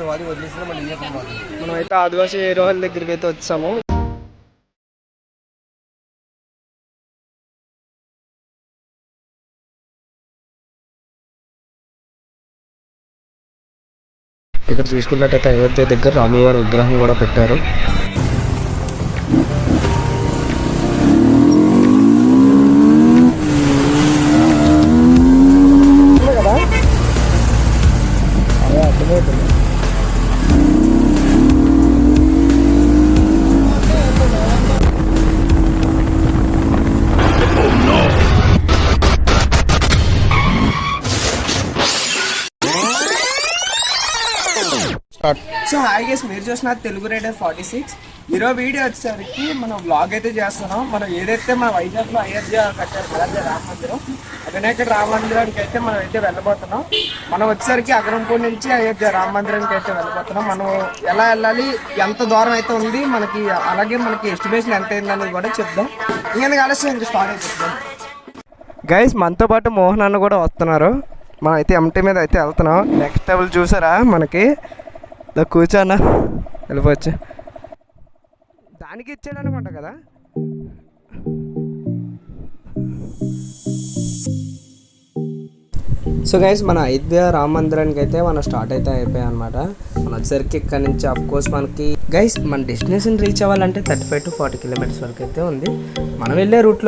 మనం అయితే ఆదివాసీ ఏరో వాళ్ళ దగ్గరికి అయితే వచ్చాము. ఇక్కడ చూసుకున్నట్టయితే అయోధ్య దగ్గర రాములవారి విగ్రహం కూడా పెట్టారు. కదా అదే అర్థమవుతుంది. సో హాయ్ గైస్, మీరు చూసిన తెలుగు రైడర్ 46. ఈరోజు వీడియో వచ్చేసరికి మనం వ్లాగ్ అయితే చేస్తున్నాం. మనం ఏదైతే మన వైజాగ్లో అయోధ్య కట్టారు కదా రామ మందిరం, వినాయకుడు రామ మందిరానికి అయితే మనం అయితే వెళ్ళబోతున్నాం. మనం వచ్చేసరికి అగరంపూడి నుంచి అయోధ్య రామ మందిరానికి అయితే వెళ్ళబోతున్నాం. మనం ఎలా వెళ్ళాలి, ఎంత దూరం అయితే ఉంది మనకి, అలాగే మనకి ఎస్టిమేషన్ ఎంత అయిందనేది కూడా చెప్దాం. ఇంకెందుకు ఆలస్యం ఇంక స్టార్ట్ అయిపోతుంది. గైస్ మనతో పాటు మోహన్ అన్న కూడా వస్తున్నారు. మనం అయితే ఎంటీ మీద అయితే వెళ్తున్నాం. నెక్స్ట్ టేబుల్ చూసారా మనకి, కూర్చోన్నా వెళ్ళిపోవచ్చు. దానికి ఇచ్చాడు అనుకుంటా కదా. సో గైస్ మన అయోధ్య రామ మందిరానికి అయితే మనం స్టార్ట్ అయితే అయిపోయాయి అనమాట. మన వచ్చేసరికి ఇక్కడ నుంచి అఫ్కోర్స్ మనకి గైస్ మన డెస్టినేషన్ రీచ్ అవ్వాలంటే 35 to 40 కిలోమీటర్స్ వరకు అయితే ఉంది. మనం వెళ్ళే రూట్లో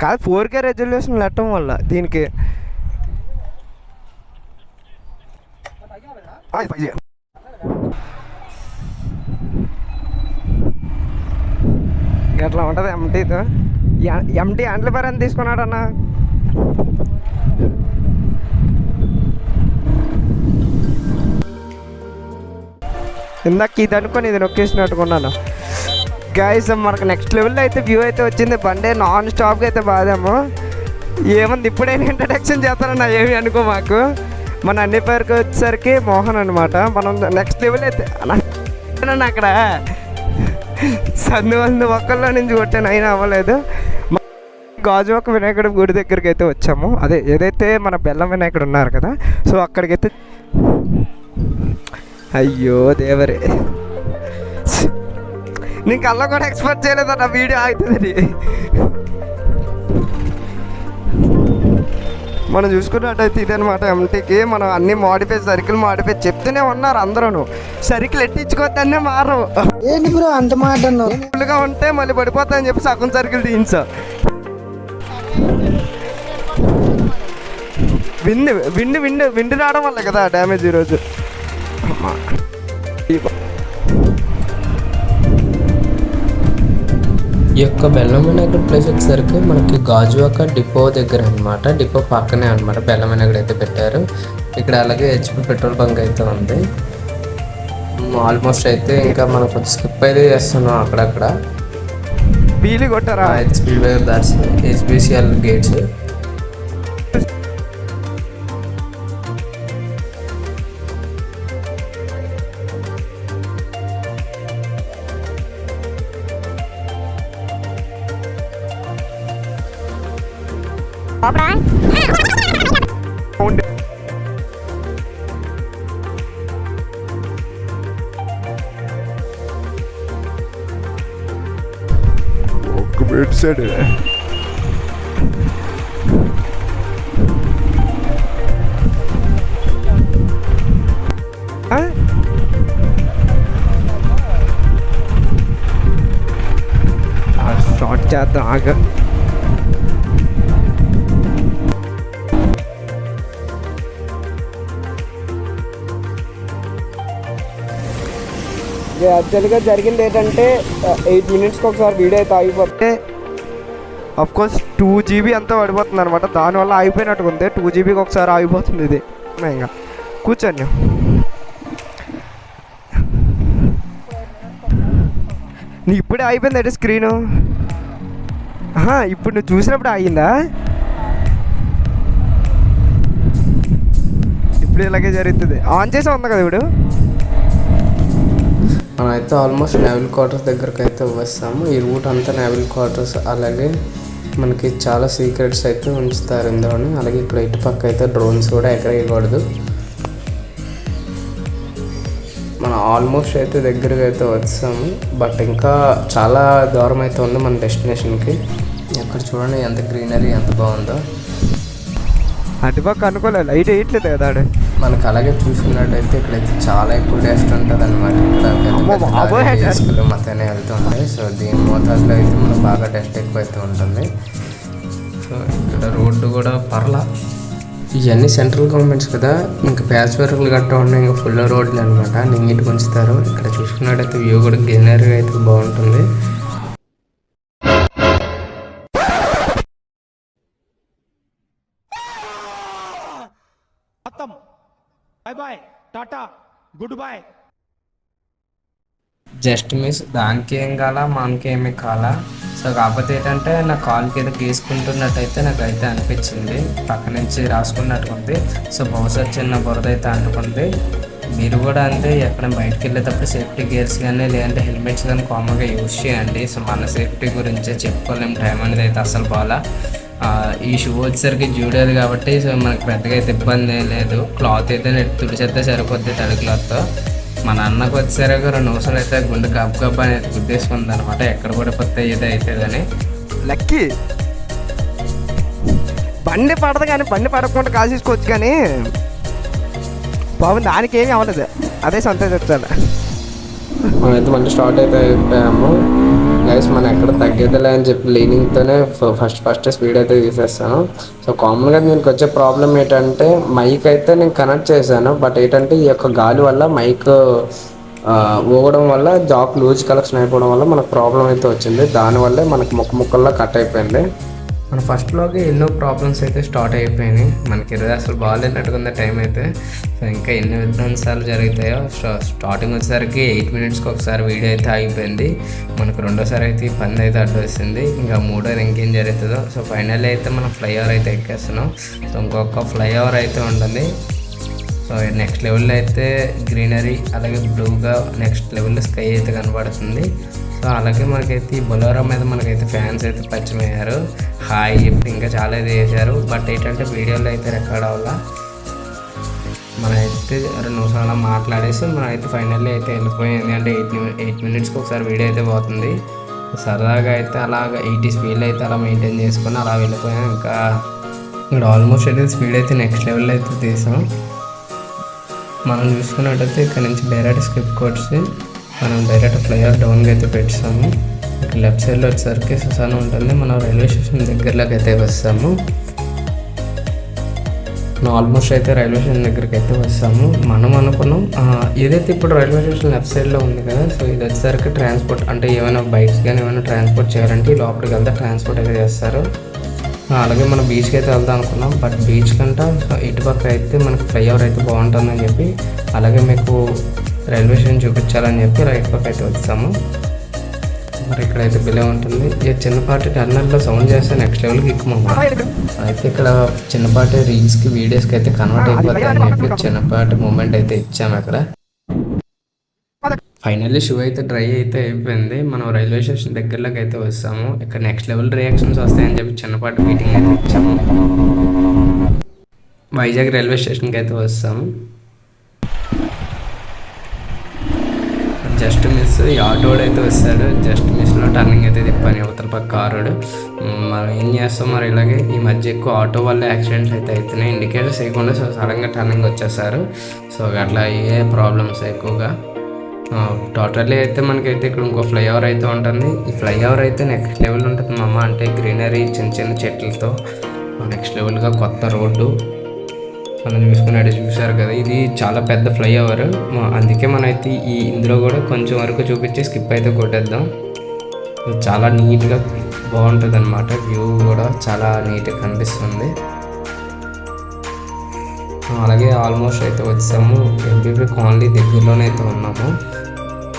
కాదు 4K రెజల్యూషన్ పెట్టడం వల్ల దీనికి ఇట్లా ఉంటుంది ఎంటీతో. ఎంటీ యాంప్లిఫైర్ ఎంత తీసుకున్నాడన్నా? ఇందాక ఇది అనుకొని ఇది నొక్కేసినట్టుకున్నాను. గైస్ మనకు నెక్స్ట్ లెవెల్లో అయితే వ్యూ అయితే వచ్చింది. బండి నాన్ స్టాప్గా అయితే బాదాము. ఏముంది ఇప్పుడైనా ఇంట్రడక్షన్ చేస్తానన్నా, ఏమి అనుకో మాకు. మన అన్ని పేరుకి వచ్చేసరికి మోహన్ అనమాట. మనం నెక్స్ట్ లెవెల్ అయితే అక్కడ సందు ఒక్కల్లో నుంచి కొట్టాను, అయినా అవ్వలేదు. గాజువాక వినాయకుడి గుడి దగ్గరికి అయితే వచ్చాము. అదే ఏదైతే మన బెల్లం వినాయకుడు ఉన్నారు కదా, సో అక్కడికైతే. అయ్యో దేవరే, నేను కళ్ళ కూడా ఎక్స్పెక్ట్ చేయలేదు నా వీడియో అవుతుందని. మనం చూసుకున్నట్టయితే ఇదనమాట ఎంటీకి. మనం అన్ని మాడిఫై సర్కిల్ మాడిఫై చెప్తూనే ఉన్నారు అందరూ. సర్కిల్ ఎట్టించుకోవద్దనే మారు. ఏంటి బ్రో అంత మాట ఫుల్గా ఉంటే మళ్ళీ పడిపోతాయని చెప్పి సగం సర్కిల్ తీయించా. విండి రావడం వల్ల కదా డ్యామేజ్ ఈరోజు. ఈ యొక్క బెల్లం వినాయకుడు ప్లేస్ వచ్చేసరికి మనకి గాజువాక డిపో దగ్గర అనమాట. డిపో పక్కనే అనమాట బెల్లం వినాయకుడు అయితే పెట్టారు. ఇక్కడ అలాగే హెచ్పి పెట్రోల్ బంక్ అయితే ఉంది. ఆల్మోస్ట్ అయితే ఇంకా మనం కొంచెం స్కిప్ అయితే చేస్తున్నాం అక్కడక్కడ. వీలు కొట్టారా హెచ్బిసిఎల్ గేట్స్. సైడ్ షార్ట్ చేద్దాం ఆగ. యాక్చువల్గా జరిగింది ఏంటంటే 8 మినిట్స్కి ఒకసారి వీడియో అయితే ఆగిపోతే అఫ్కోర్స్ 2 GB అంతా పడిపోతుంది అనమాట. దానివల్ల ఆగిపోయినట్టుగా ఉంది. 2 GBకి ఒకసారి ఆగిపోతుంది ఇది. ఇంకా కూర్చొని నీ ఇప్పుడే అయిపోయింది అంటే స్క్రీను. ఇప్పుడు నువ్వు చూసినప్పుడు ఆగిందా? ఇప్పుడు ఇలాగే జరుగుతుంది. ఆన్ చేసే ఉంది కదా ఇప్పుడు. మనం అయితే ఆల్మోస్ట్ నేవల్ క్వార్టర్స్ దగ్గరకు అయితే వస్తాము. ఈ రూట్ అంతా నేవల్ క్వార్టర్స్. అలాగే మనకి చాలా సీక్రెట్స్ అయితే ఉంచుతారు ఇందులోని. అలాగే ఇక్కడ ఇటు పక్క అయితే డ్రోన్స్ కూడా ఎగరేయకూడదు. మనం ఆల్మోస్ట్ అయితే దగ్గరగా అయితే వచ్చాము. బట్ ఇంకా చాలా దూరం అయితే ఉంది మన డెస్టినేషన్కి. అక్కడ చూడండి ఎంత గ్రీనరీ ఎంత బాగుందో. అటుపక్క అనుకోలేదు, లైట్ వేయట్లేదు కదా. మనకు అలాగే చూసుకున్నట్టయితే ఇక్కడైతే చాలా ఎక్కువ డస్ట్ ఉంటుంది అనమాట. ఇక్కడ మొత్తాన్ని వెళ్తుంటాయి. సో దీని మోతాదులో అయితే మనకు బాగా డస్ట్ ఎక్కువ అయితే ఉంటుంది. సో ఇక్కడ రోడ్డు కూడా పర్లా. ఇవన్నీ సెంట్రల్ గవర్నమెంట్స్ కదా, ఇంకా ప్యాచ్ వర్క్లు గట్టా ఉన్నాయి. ఇంకా ఫుల్ రోడ్లు అనమాట, నీట్గా ఉంచుతారు. ఇక్కడ చూసుకున్నట్టయితే వ్యూ కూడా గ్రీనరీగా అయితే బాగుంటుంది. Bye bye tata good boy. Just miss. దానికి ఏం కాలా, మనకి ఏమి కాలా. సో కాకపోతే ఏంటంటే నా కాలుకి ఏదో గీసుకుంటున్నట్టయితే నాకైతే అనిపించింది. పక్క నుంచి రాసుకున్నట్టు ఉంది. సో బహుశా చిన్న బురద అయితే అంటుకుంది. మీరు కూడా అంతే, ఎక్కడ బయటకు వెళ్ళేటప్పుడు సేఫ్టీ గేర్స్ కానీ లేదంటే హెల్మెట్స్ కానీ కామన్గా యూజ్ చేయండి. సో మన సేఫ్టీ గురించే చెప్పుకోలేము. టైం అనేది అయితే అసలు బాగా. ఈ షూ వచ్చేసరికి జూడేది కాబట్టి సో మనకు పెద్దగా అయితే ఇబ్బంది ఏం లేదు. క్లాత్ అయితే తుడిచేస్తే సరిపోద్ది తడి క్లాత్తో. మన అన్నకు వచ్చేసరికి 2 నిమిషాలు అయితే గుండె గబ్బా అనేది గుద్దేసుకుంది అనమాట. ఎక్కడ కూడా పోతే ఏదో అవుతుందని. లక్కీ బండి పడదు కానీ బండి పడకుండా కాసేసుకోవచ్చు కానీ బాబు దానికి ఏమీ అవ్వలేదు. అదే సంతోషించాలి. మనమైతే మళ్ళీ స్టార్ట్ అయితే అయిపోయాము గైస్. మనం ఎక్కడ తగ్గేదిలే అని చెప్పి లీనింగ్తోనే ఫస్ట్ స్పీడ్ అయితే తీసేస్తాను. సో కామన్గా దీనికి వచ్చే ప్రాబ్లం ఏంటంటే మైక్ అయితే నేను కనెక్ట్ చేశాను. బట్ ఏంటంటే ఈ యొక్క గాలి వల్ల మైక్ ఊగడం వల్ల జాక్ లూజ్ కలెక్షన్ అయిపోవడం వల్ల మనకు ప్రాబ్లం అయితే వచ్చింది. దానివల్లే మనకు ముక్కల్లో కట్ అయిపోయింది. మన ఫస్ట్లోకి ఎన్నో ప్రాబ్లమ్స్ అయితే స్టార్ట్ అయిపోయినాయి. మనకి ఇరవై అసలు బాగాలేనట్టుకుంది టైం అయితే. సో ఇంకా ఎన్ని విధ్వంసాలు జరుగుతాయో. స్టార్టింగ్ వచ్చేసరికి 8 మినిట్స్కి ఒకసారి వీడియో అయితే ఆగిపోయింది. మనకు రెండోసారి అయితే ఈ పని అయితే అడ్డు వస్తుంది. ఇంకా మూడోది ఇంకేం జరుగుతుందో. సో ఫైనల్లీ అయితే మనం ఫ్లైఓవర్ అయితే ఎక్కేస్తున్నాం. సో ఇంకొక ఫ్లైఓవర్ అయితే ఉంటుంది. సో నెక్స్ట్ లెవెల్లో అయితే గ్రీనరీ అలాగే బ్లూగా నెక్స్ట్ లెవెల్లో స్కై అయితే కనబడుతుంది. సో అలాగే మనకైతే ఈ బొలెరో మీద మనకైతే ఫ్యాన్స్ అయితే పరిచయం అయ్యారు. హాయ్ చెప్పి ఇంకా చాలా అయితే చేశారు. బట్ ఏంటంటే వీడియోలో అయితే రికార్డ్ అవ్వాల. మనం అయితే 2 నిమిషాలు అలా మాట్లాడేసి మనం అయితే ఫైనల్లీ అయితే వెళ్ళిపోయింది. అంటే 8 మినిట్స్కి ఒకసారి వీడియో అయితే పోతుంది. సరదాగా అయితే అలాగ 80 స్పీడ్ అయితే అలా మెయింటైన్ చేసుకొని అలా వెళ్ళిపోయాం. ఇంకా ఇక్కడ ఆల్మోస్ట్ అయితే స్పీడ్ అయితే నెక్స్ట్ లెవెల్లో అయితే తీసాం. మనం చూసుకున్నట్టయితే ఇక్కడ నుంచి డైరెక్ట్ స్కిప్ కొట్టి మనం డైరెక్ట్ ఫ్లైఓవర్ డౌన్గా అయితే పెట్టాము. ఇక్కడ లెఫ్ట్ సైడ్లో వచ్చేసరికి సుసాన్ ఉంటుంది. మనం రైల్వే స్టేషన్ దగ్గరలోకి అయితే వస్తాము. మనం ఆల్మోస్ట్ అయితే రైల్వే స్టేషన్ దగ్గరికి అయితే వస్తాము. మనం అనుకున్నాం ఏదైతే ఇప్పుడు రైల్వే స్టేషన్ లెఫ్ట్ సైడ్లో ఉంది కదా. సో ఇది వచ్చేసరికి ట్రాన్స్పోర్ట్ అంటే ఏమైనా బైక్స్ కానీ ఏమైనా ట్రాన్స్పోర్ట్ చేయాలంటే లోపలికి వెళ్తే ట్రాన్స్పోర్ట్ అయితే చేస్తారు. అలాగే మనం బీచ్కి అయితే వెళ్దాం అనుకున్నాం. బట్ బీచ్ కంటే ఇటుపక్క అయితే మనకు ఫ్లైఓవర్ అయితే బాగుంటుందని చెప్పి అలాగే మీకు రైల్వే స్టేషన్ చూపించాలని చెప్పి రైట్ పక్క అయితే వచ్చాము. మరి ఇక్కడైతే బిలే ఉంటుంది. ఈ చిన్నపాటి టర్నర్లో సౌండ్ చేస్తే నెక్స్ట్ లెవెల్కి ఎక్కువ అయితే ఇక్కడ చిన్నపాటి రీల్స్కి వీడియోస్కి అయితే కన్వర్ట్ అయిపోతాయి అని చెప్పి చిన్నపాటి మూమెంట్ అయితే ఇచ్చాము అక్కడ. ఫైనల్లీ షూ అయితే డ్రై అయితే అయిపోయింది. మనం రైల్వే స్టేషన్ దగ్గరలోకి అయితే వస్తాము. ఇక్కడ నెక్స్ట్ లెవెల్ రియాక్షన్స్ వస్తాయని చెప్పి చిన్నపాటి మీటింగ్ అయితే ఇచ్చాము. వైజాగ్ రైల్వే స్టేషన్కి అయితే వస్తాము. జస్ట్ మిస్ ఈ ఆటోడు అయితే వస్తాడు. జస్ట్ మిస్లో టర్నింగ్ అయితే తిప్పాను అవతల పక్క కారోడు. మనం ఏం చేస్తాం మరి ఇలాగే ఈ మధ్య ఎక్కువ ఆటో వల్ల యాక్సిడెంట్స్ అయితే అవుతున్నాయి. ఇండికేటర్స్ వేయకుండా సో సడన్గా టర్నింగ్ వచ్చేసారు. సో అట్లా అయ్యే ప్రాబ్లమ్స్ ఎక్కువగా. టోటల్లీ అయితే మనకైతే ఇక్కడ ఇంకో ఫ్లైఓవర్ అయితే ఉంటుంది. ఈ ఫ్లైఓవర్ అయితే నెక్స్ట్ లెవెల్ ఉంటుంది మామ. అంటే గ్రీనరీ చిన్న చిన్న చెట్లతో నెక్స్ట్ లెవెల్గా కొత్త రోడ్డు మనం చూసారు కదా. ఇది చాలా పెద్ద ఫ్లైఓవర్. అందుకే మనమైతే ఇందులో కూడా కొంచెం వరకు చూపించి స్కిప్ అయితే కొట్టేద్దాం. చాలా నీట్గా బాగుంటుంది అనమాట. వ్యూ కూడా చాలా నీట్గా కనిపిస్తుంది. అలాగే ఆల్మోస్ట్ అయితే వచ్చాము. ఎంపీపీ కాలనీ దగ్గరలోనే అయితే ఉన్నాము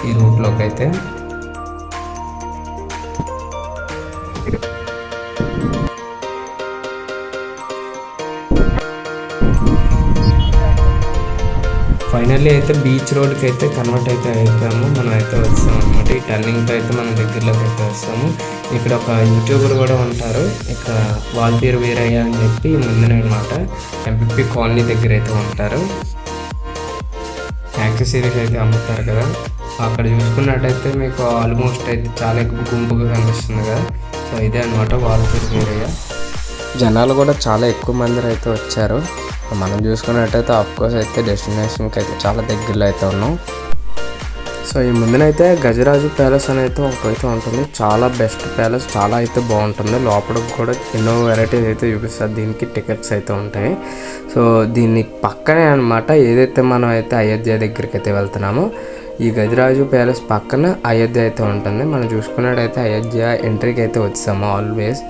ఈ రూట్లోకి అయితే. ఫైనల్లీ అయితే బీచ్ రోడ్కి అయితే కన్వర్ట్ అయితే అయిపోయాము. మనం అయితే వస్తాము అనమాట. ఈ టర్నింగ్తో అయితే మనం దగ్గరలోకి అయితే వస్తాము. ఇక్కడ ఒక యూట్యూబర్ కూడా ఉంటారు. ఇక్కడ వాల్తీర్ వీరయ్య అని చెప్పి ముందునే అనమాట ఎంపీపీ కాలనీ దగ్గర అయితే ఉంటారు. యాక్సెసరీస్ అయితే అమ్ముతారు కదా. అక్కడ చూసుకున్నట్టయితే మీకు ఆల్మోస్ట్ అయితే చాలా ఎక్కువ గుంపుగా కనిపిస్తుంది కదా. సో ఇదే అనమాట వాల్తీర్ వీరయ్య. జనాలు కూడా చాలా ఎక్కువ మంది అయితే వచ్చారు. మనం చూసుకున్నట్టయితే ఆఫ్కోర్స్ అయితే డెస్టినేషన్కి అయితే చాలా దగ్గరలో అయితే ఉన్నాం. సో ఈ ముందునైతే గజరాజు ప్యాలెస్ అని అయితే ఒకటైతే ఉంటుంది. చాలా బెస్ట్ ప్యాలెస్, చాలా అయితే బాగుంటుంది. లోపలికి కూడా ఎన్నో వెరైటీస్ అయితే చూపిస్తారు. దీనికి టికెట్స్ అయితే ఉంటాయి. సో దీన్ని పక్కనే అనమాట ఏదైతే మనం అయితే అయోధ్య దగ్గరికి అయితే వెళ్తున్నామో ఈ గజరాజు ప్యాలెస్ పక్కన అయోధ్య అయితే ఉంటుంది. మనం చూసుకున్నట్టయితే అయోధ్య ఎంట్రీకి అయితే వచ్చాము. ఆల్వేస్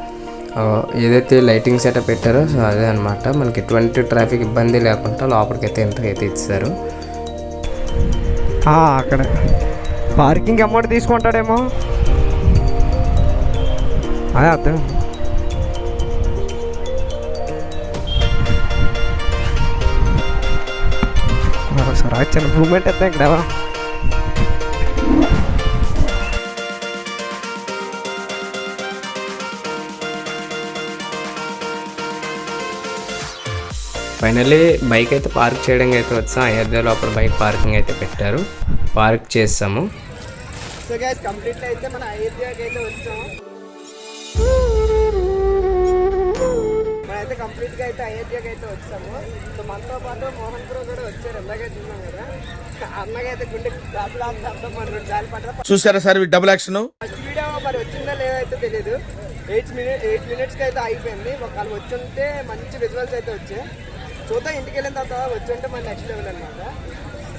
ఏదైతే లైటింగ్ సెటప్ పెట్టారో సో అదే అనమాట. మనకి ఎటువంటి ట్రాఫిక్ ఇబ్బంది లేకుండా లోపలికి అయితే ఎంట్రీ అయితే ఇచ్చారు. అక్కడ పార్కింగ్ అమౌంట్ తీసుకుంటాడేమో అదే అర్థం. సరే చిన్న మూమెంట్ అయితే ఇక్కడ ఫైనల్లీ బైక్ అయితే పార్క్ చేయడానికి అయితే వచ్చాం. అయోధ్య లోపల బైక్ పార్కింగ్ అయితే పెట్టారు. పార్క్ చేస్తాము. సో గైస్ కంప్లీట్లీ అయితే మన అయోధ్యకి అయితే వచ్చాము. మనమైతే కంప్లీట్గా అయితే అయోధ్యకి అయితే వచ్చాము. సో మనతో పాటు మోహన్ బ్రో కూడా వచ్చారు. ఎలాగే చూసాం కదా. అన్నగైతే గుండె చూసారా sir double action. First video మరి వచ్చిందా లేదా అయితే తెలియదు. 8 మినిట్స్కి అయితే అయిపోయింది. ఒకళ్ళు వచ్చుంటే మంచి విజువల్స్ అయితే వచ్చాయి. చూద్దాం ఇంటికి వెళ్ళిన తర్వాత వచ్చి ఉంటే మన నెక్స్ట్ లెవెల్ అనమాట.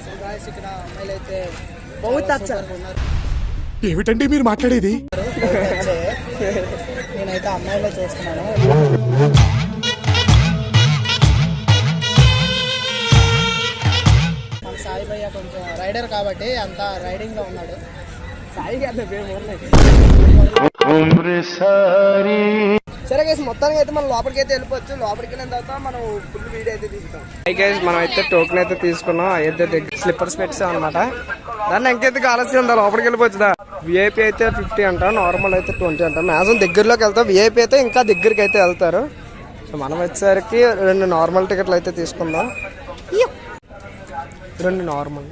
సో గాయస్ ఇక్కడ అమ్మాయిలు అయితే ఏమిటండి మీరు మాట్లాడేది? నేనైతే అమ్మాయిలో చూస్తున్నాను. మన సాయి భయ్య కొంచెం రైడర్ కాబట్టి అంతా రైడింగ్ లో ఉన్నాడు. సాయి గారు సరే గైస్, మొత్తానికి అయితే మనం లోపలికి అయితే వెళ్ళిపోవచ్చు. లోపలికి వెళ్ళిన తర్వాత మనం ఫుల్ వీడియో అయితే తీస్తాం. హై గైస్, మనం అయితే టోకెన్ అయితే తీసుకున్నాం. అయోధ్య దగ్గర స్లిప్పర్స్ పెట్టాం అనమాట. దాన్ని ఇంకైతే ఆలస్యం ఉందా, లోపలికి వెళ్ళిపోవచ్చుదా. విఐపి అయితే 50 అంట, నార్మల్ అయితే 20 అంట. మ్యాక్సిమం దగ్గరలోకి వెళ్తాం. విఐపి అయితే ఇంకా దగ్గరికి అయితే వెళ్తారు. సో మనం వచ్చేసరికి 2 నార్మల్ టికెట్లు అయితే తీసుకుందాం. 2 నార్మల్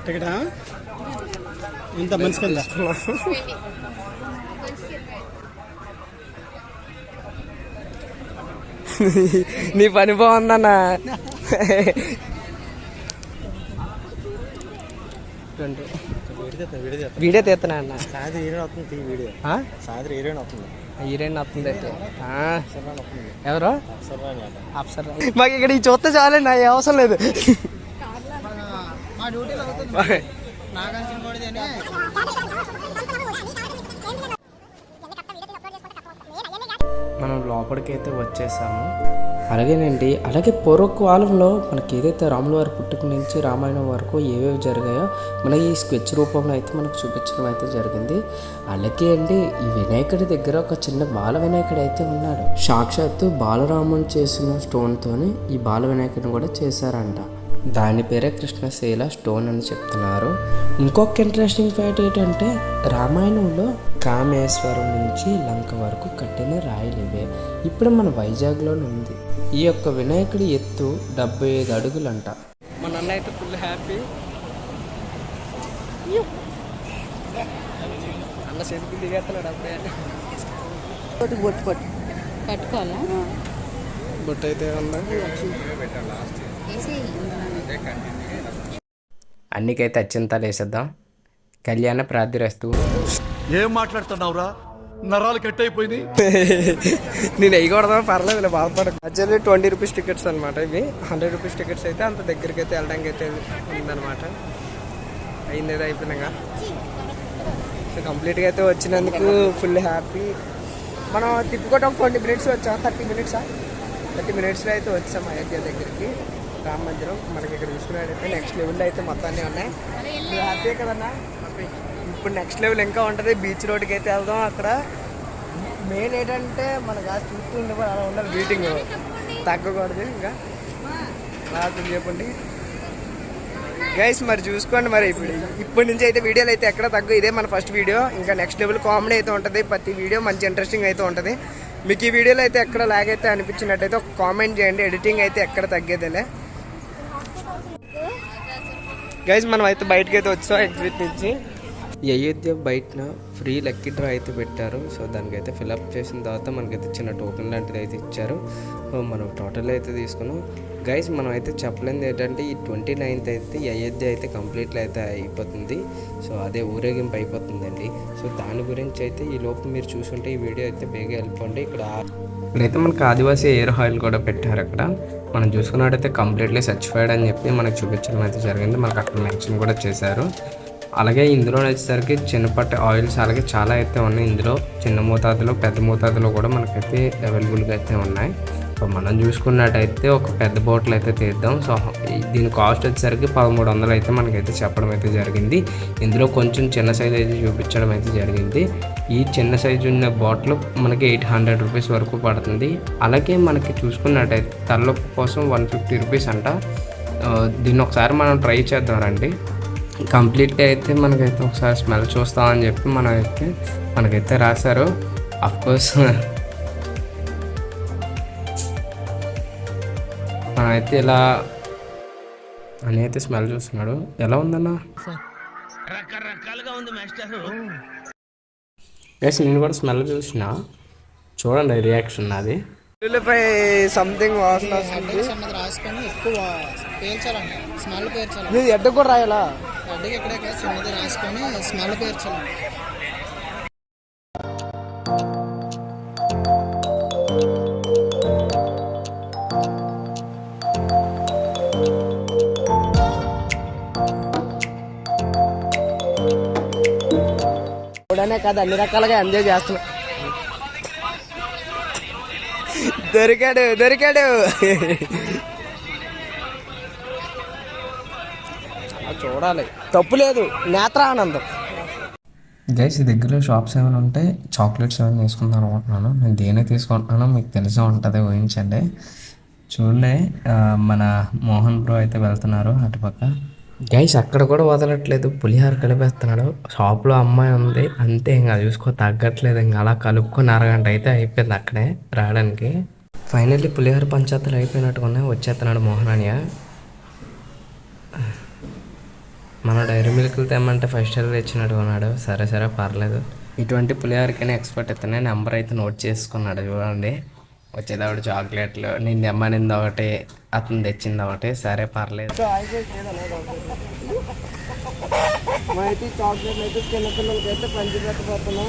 టికెటా ఇంత మంచిగా నీ పని బాగుందన్నా. వీడియో తీస్తున్నా అన్న. హీరోయిన్ వస్తుంది అయితే. ఎవరు అప్సర్? మాకు ఇక్కడ ఈ చూస్తే చాలండి, నాకు అవసరం లేదు. మా డ్యూటీలో అవుతుంది. నాగార్జున కూడా మనం లోపలికి అయితే వచ్చేసాము. అలాగే పూర్వకాలంలో మనకి ఏదైతే రాముల వారి పుట్టుక నుంచి రామాయణం వరకు ఏవేవి జరిగాయో మనకి ఈ స్కెచ్ రూపంలో అయితే మనకు చూపించడం అయితే జరిగింది. అలాగే ఈ వినాయకుడి దగ్గర ఒక చిన్న బాల వినాయకుడు అయితే ఉన్నాడు. సాక్షాత్తు బాలరాముని చేసిన స్టోన్తోని ఈ బాల వినాయకుడిని కూడా చేశారంట. దాని పేరే కృష్ణశైల స్టోన్ అని చెప్తున్నారు. ఇంకొక ఇంట్రెస్టింగ్ ఫ్యాక్ట్ ఏంటంటే రామాయణంలో కామేశ్వరం నుంచి లంక వరకు కట్టిన రాయలు ఇవే. ఇప్పుడు మన వైజాగ్లో ఉంది. ఈ యొక్క వినాయకుడి ఎత్తు 75 అడుగులంట. మా నాన్న అయితే ఫుల్ హ్యాపీ. అన్న చేతికి దిగేస్తున్నాడు అప్పుడే. పట్టుకోవాలా? బొట్టు అయితే ఉందా? అన్నికైతే అత్యంతాలు వేసేద్దాం. కళ్యాణ ప్రార్థిరస్తూ. ఏం మాట్లాడుతున్నావురా? నరాలు కట్ అయిపోయింది. నేను వేయకూడదా? పర్లేదు, బాధపడ. యాక్చువల్లీ 20 రూపీస్ టికెట్స్ అనమాట ఇవి. 100 రూపీస్ టికెట్స్ అయితే అంత దగ్గరికి అయితే వెళ్ళడానికి అయితే ఉందన్నమాట. అయింది అయితే అయిపోయినాక. సో కంప్లీట్గా అయితే వచ్చినందుకు ఫుల్ హ్యాపీ. మనం తిప్పుకోవటం 20 మినిట్స్ వచ్చాం. 30 మినిట్స్లో అయితే వచ్చాం అయోధ్య దగ్గరికి. రామ మందిరం మనకి ఇక్కడ చూసుకున్నట్టయితే నెక్స్ట్ లెవెల్లో అయితే మొత్తాన్ని ఉన్నాయి. హ్యాపీ కదన్నా? ఇప్పుడు నెక్స్ట్ లెవెల్ ఇంకా ఉంటుంది. బీచ్ రోడ్కి అయితే వెళ్దాం. అక్కడ మెయిన్ ఏంటంటే మనకు ఆ చూస్తూ ఉండే అలా ఉండాలి. మీటింగ్ తగ్గకూడదు. ఇంకా రాత్రి చెప్పండి గైస్, మరి చూసుకోండి. మరి ఇప్పటి నుంచి అయితే వీడియోలు అయితే ఎక్కడ తగ్గు. ఇదే మన ఫస్ట్ వీడియో. ఇంకా నెక్స్ట్ లెవెల్ కామెడీ అయితే ఉంటుంది. ప్రతి వీడియో మంచి ఇంట్రెస్టింగ్ అయితే ఉంటుంది. మీకు ఈ వీడియోలో అయితే ఎక్కడ లాగ్ అయితే అనిపించినట్టయితే ఒక కామెంట్ చేయండి. ఎడిటింగ్ అయితే ఎక్కడ తగ్గేదేలే గైస్. మనం అయితే బయటకు అయితే వచ్చాం ఎగ్జిట్ నుంచి. ఈ అయోధ్య బయటన ఫ్రీ లక్కీ డ్రా అయితే పెట్టారు. సో దానికైతే ఫిల్అప్ చేసిన తర్వాత మనకైతే చిన్న టోకెన్ లాంటిది అయితే ఇచ్చారు. సో మనం టోటల్ అయితే తీసుకున్నాం గైస్. మనం అయితే చెప్పలేనిది ఏంటంటే ఈ 29th అయితే ఈ అయోధ్య అయితే కంప్లీట్లీ అయితే అయిపోతుంది. సో అదే ఊరేగింపు అయిపోతుందండి. సో దాని గురించి అయితే ఈ లోపు మీరు చూసుంటే ఈ వీడియో అయితే బేగా వెళ్ళిపోండి. ఇక్కడైతే మనకు ఆదివాసీ ఎయిర్ ఆయిల్ కూడా పెట్టారు. అక్కడ మనం చూసుకున్నట్టయితే కంప్లీట్లీ సర్టిఫైడ్ అని చెప్పి మనకు చూపించడం అయితే జరిగింది. మనకు అక్కడ మెన్షన్ కూడా చేశారు. అలాగే ఇందులో వచ్చేసరికి చిన్నపాటి ఆయిల్స్ అలాగే చాలా అయితే ఉన్నాయి. ఇందులో చిన్న మోతాదులో పెద్ద మోతాదులో కూడా మనకైతే అవైలబుల్గా అయితే ఉన్నాయి. సో మనం చూసుకున్నట్టయితే ఒక పెద్ద బాటిల్ అయితే తీద్దాం. సో దీని కాస్ట్ వచ్చేసరికి 1300 అయితే మనకైతే చెప్పడం అయితే జరిగింది. ఇందులో కొంచెం చిన్న సైజు అయితే చూపించడం అయితే జరిగింది. ఈ చిన్న సైజు ఉన్న బాటిల్ మనకి 800 రూపీస్ వరకు పడుతుంది. అలాగే మనకి చూసుకున్నట్టయితే తలనొప్పి కోసం 150 రూపీస్ అంట. దీన్ని ఒకసారి మనం ట్రై చేద్దాం రండి. కంప్లీట్గా అయితే మనకైతే ఒకసారి స్మెల్ చూస్తామని చెప్పి మనకైతే రాశారు. అఫ్కోర్స్ మనమైతే ఇలా అని అయితే స్మెల్ చూస్తున్నాడు. ఎలా ఉందన్నా? రకరకాలుగా ఉంది మాస్టర్. ఎస్, నేను కూడా స్మెల్ చూసినా. చూడండి రియాక్షన్ నాది. సంథింగ్ వాసన రాసుకొని ఎక్కువ పేర్చాలండి. స్మెల్ పేర్చాలి. ఎడ్డ కూడా రాయాలా? అడ్డకి ఎక్కడే చిన్నది రాసుకొని స్మెల్ పేర్చాలి. రకాలనే కాదు అన్ని రకాలుగా ఎంజాయ్ చేస్తున్నాం. దొరికాడు చూడాలి, తప్పు లేదు, నేత్ర ఆనందం. గైస్ దగ్గరలో షాప్స్ ఏమైనా ఉంటే చాక్లెట్స్ ఏమైనా తీసుకుందాం అనుకుంటున్నాను. నేను దేని తీసుకుంటున్నానో మీకు తెలిసే ఉంటుంది, ఊహించండి. చూడండి మన మోహన్ బ్రో అయితే వెళ్తున్నారు అటుపక్క. గైస్ అక్కడ కూడా వదలట్లేదు, పులిహార కలిపేస్తున్నాడు. షాప్లో అమ్మాయి ఉంది అంతే, ఇంకా చూసుకో తగ్గట్లేదు. ఇంకా అలా కలుపుకొని అరగంట అయితే అయిపోయింది అక్కడే రావడానికి. ఫైనల్లీ పులిహార పంచాయతీలు అయిపోయినట్టుకున్నాయి, వచ్చేస్తున్నాడు మోహన్ అనియ. మన డైరీ మిల్క్లు తెమ్మంటే ఫస్ట్ స్టార్ తెచ్చినట్టు ఉన్నాడు. సరే పర్లేదు, ఇటువంటి పులిహారకైనా ఎక్స్పర్ట్ అయితేనే. నెంబర్ అయితే నోట్ చేసుకున్నాడు చూడండి. వచ్చేటప్పుడు చాక్లెట్లు నేను తెమ్మనింది ఒకటి, అతను తెచ్చింది ఒకటి. సరే పర్లేదు. అయితే చాక్లెట్ అయితే చిన్నపిల్లలకి అయితే పంచి పెట్టబోతున్నాం.